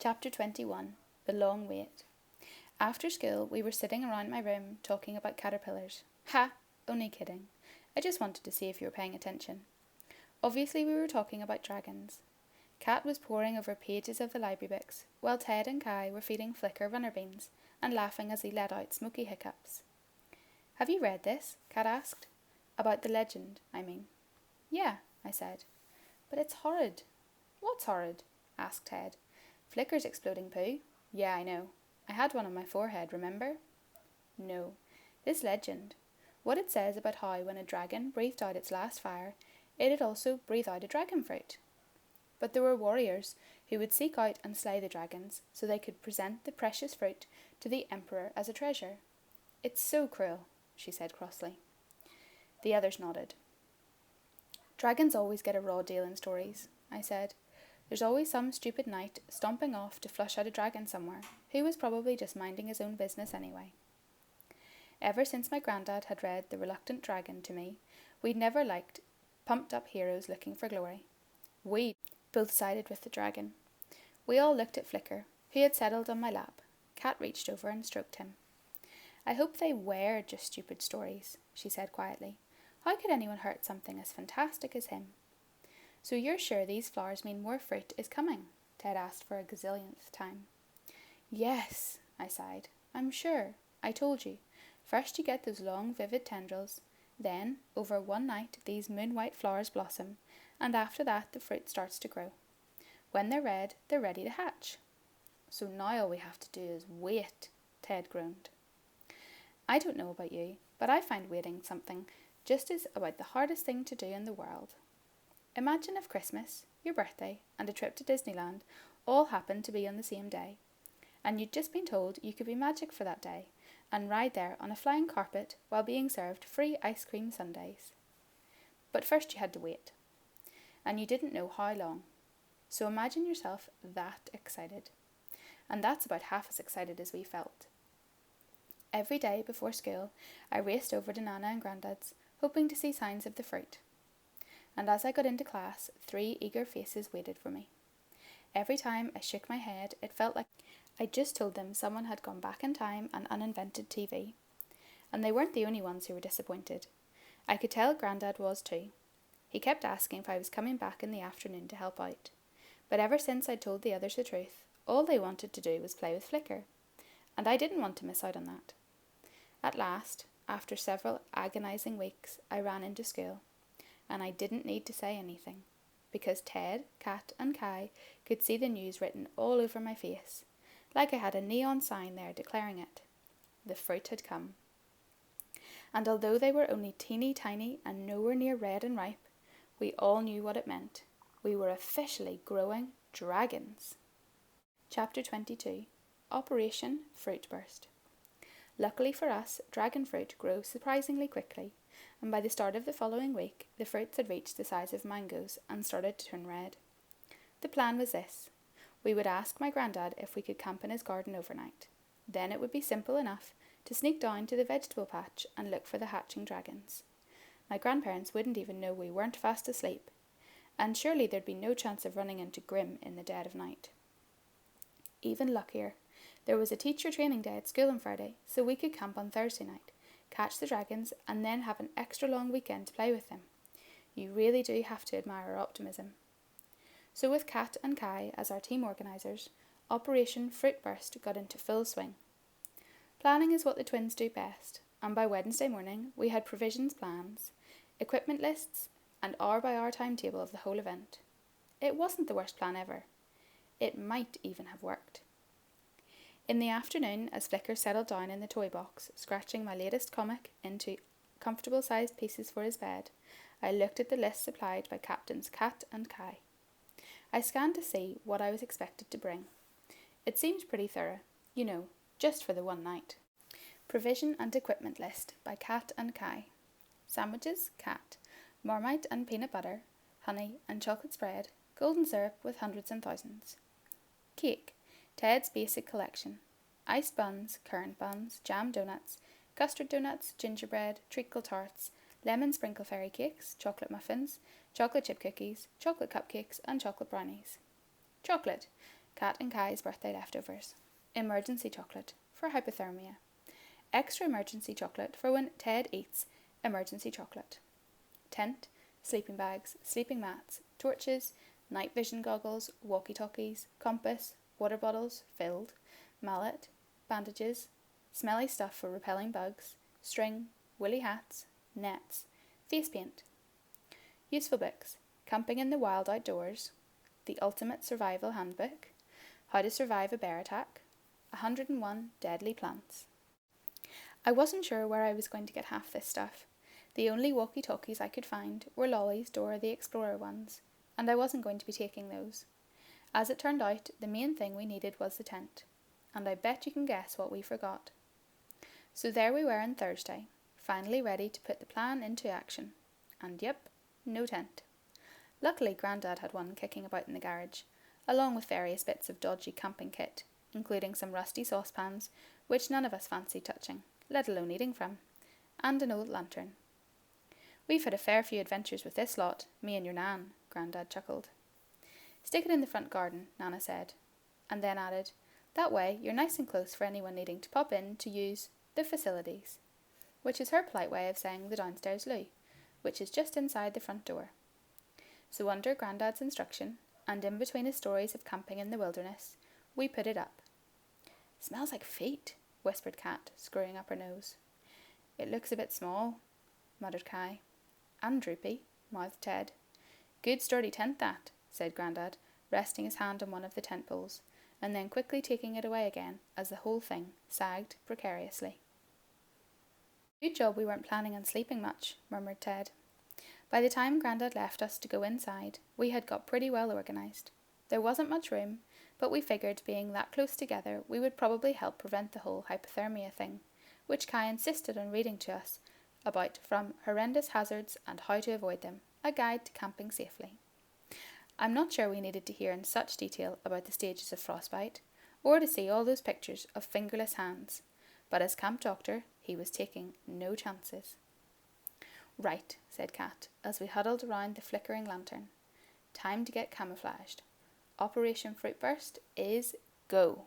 Chapter 21. The Long Wait. After school, we were sitting around my room talking about caterpillars. Ha! Only kidding. I just wanted to see if you were paying attention. Obviously, we were talking about dragons. Kat was poring over pages of the library books, while Ted and Kai were feeding Flicker runner beans and laughing as he let out smoky hiccups. Have you read this? Kat asked. About the legend, I mean. Yeah, I said. But it's horrid. What's horrid? Asked Ted. Flicker's exploding poo. Yeah, I know. I had one on my forehead, remember? No. This legend. What it says about how when a dragon breathed out its last fire, it'd also breathe out a dragon fruit. But there were warriors who would seek out and slay the dragons so they could present the precious fruit to the emperor as a treasure. It's so cruel, she said crossly. The others nodded. Dragons always get a raw deal in stories, I said. There's always some stupid knight stomping off to flush out a dragon somewhere, who was probably just minding his own business anyway. Ever since my granddad had read The Reluctant Dragon to me, we'd never liked pumped-up heroes looking for glory. We both sided with the dragon. We all looked at Flicker, who had settled on my lap. Kat reached over and stroked him. I hope they were just stupid stories, she said quietly. How could anyone hurt something as fantastic as him? So you're sure these flowers mean more fruit is coming? Ted asked for a gazillionth time. Yes, I sighed. I'm sure. I told you. First you get those long, vivid tendrils. Then, over one night, these moon-white flowers blossom, and after that the fruit starts to grow. When they're red, they're ready to hatch. So now all we have to do is wait, Ted groaned. I don't know about you, but I find waiting something just as about the hardest thing to do in the world. Imagine if Christmas, your birthday, and a trip to Disneyland all happened to be on the same day, and you'd just been told you could be magic for that day and ride there on a flying carpet while being served free ice cream sundaes. But first you had to wait, and you didn't know how long. So imagine yourself that excited. And that's about half as excited as we felt. Every day before school, I raced over to Nana and Grandad's, hoping to see signs of the fruit. And as I got into class, 3 eager faces waited for me. Every time I shook my head, it felt like I just told them someone had gone back in time and uninvented TV. And they weren't the only ones who were disappointed. I could tell Grandad was too. He kept asking if I was coming back in the afternoon to help out. But ever since I'd told the others the truth, all they wanted to do was play with Flicker. And I didn't want to miss out on that. At last, after several agonising weeks, I ran into school. And I didn't need to say anything, because Ted, Kat and Kai could see the news written all over my face, like I had a neon sign there declaring it. The fruit had come. And although they were only teeny tiny and nowhere near red and ripe, we all knew what it meant. We were officially growing dragons. Chapter 22. Operation Fruit Burst. Luckily for us, dragon fruit grows surprisingly quickly, and by the start of the following week, the fruits had reached the size of mangoes and started to turn red. The plan was this. We would ask my granddad if we could camp in his garden overnight. Then it would be simple enough to sneak down to the vegetable patch and look for the hatching dragons. My grandparents wouldn't even know we weren't fast asleep, and surely there'd be no chance of running into Grim in the dead of night. Even luckier, there was a teacher training day at school on Friday, so we could camp on Thursday night, catch the dragons, and then have an extra long weekend to play with them. You really do have to admire our optimism. So with Kat and Kai as our team organisers, Operation Fruit Burst got into full swing. Planning is what the twins do best, and by Wednesday morning we had provisions plans, equipment lists, and hour-by-hour timetable of the whole event. It wasn't the worst plan ever. It might even have worked. In the afternoon, as Flicker settled down in the toy box, scratching my latest comic into comfortable-sized pieces for his bed, I looked at the list supplied by Captains Kat and Kai. I scanned to see what I was expected to bring. It seemed pretty thorough, just for the one night. Provision and equipment list by Kat and Kai. Sandwiches, Kat. Marmite and peanut butter, honey and chocolate spread, golden syrup with hundreds and thousands. Cake. Ted's basic collection. Iced buns, currant buns, jam donuts, custard donuts, gingerbread, treacle tarts, lemon sprinkle fairy cakes, chocolate muffins, chocolate chip cookies, chocolate cupcakes and chocolate brownies. Chocolate. Kat and Kai's birthday leftovers. Emergency chocolate for hypothermia. Extra emergency chocolate for when Ted eats emergency chocolate. Tent, sleeping bags, sleeping mats, torches, night vision goggles, walkie-talkies, compass, water bottles filled, mallet, bandages, smelly stuff for repelling bugs, string, woolly hats, nets, face paint. Useful books: Camping in the Wild Outdoors, The Ultimate Survival Handbook, How to Survive a Bear Attack, 101 Deadly Plants. I wasn't sure where I was going to get half this stuff. The only walkie-talkies I could find were Lolly's Dora the Explorer ones, and I wasn't going to be taking those. As it turned out, the main thing we needed was the tent, and I bet you can guess what we forgot. So there we were on Thursday, finally ready to put the plan into action. And yep, no tent. Luckily, Grandad had one kicking about in the garage, along with various bits of dodgy camping kit, including some rusty saucepans, which none of us fancied touching, let alone eating from, and an old lantern. We've had a fair few adventures with this lot, me and your Nan, Grandad chuckled. Stick it in the front garden, Nana said, and then added, that way you're nice and close for anyone needing to pop in to use the facilities, which is her polite way of saying the downstairs loo, which is just inside the front door. So under Grandad's instruction, and in between his stories of camping in the wilderness, we put it up. Smells like feet, whispered Kat, screwing up her nose. It looks a bit small, muttered Kai. And droopy, mouthed Ted. Good sturdy tent that, said Grandad, resting his hand on one of the tent poles, and then quickly taking it away again as the whole thing sagged precariously. Good job we weren't planning on sleeping much, murmured Ted. By the time Grandad left us to go inside, we had got pretty well organised. There wasn't much room, but we figured being that close together we would probably help prevent the whole hypothermia thing, which Kai insisted on reading to us about from Horrendous Hazards and How to Avoid Them, a guide to camping safely. I'm not sure we needed to hear in such detail about the stages of frostbite, or to see all those pictures of fingerless hands, but as camp doctor he was taking no chances. Right, said Kat, as we huddled around the flickering lantern. Time to get camouflaged. Operation Fruitburst is go.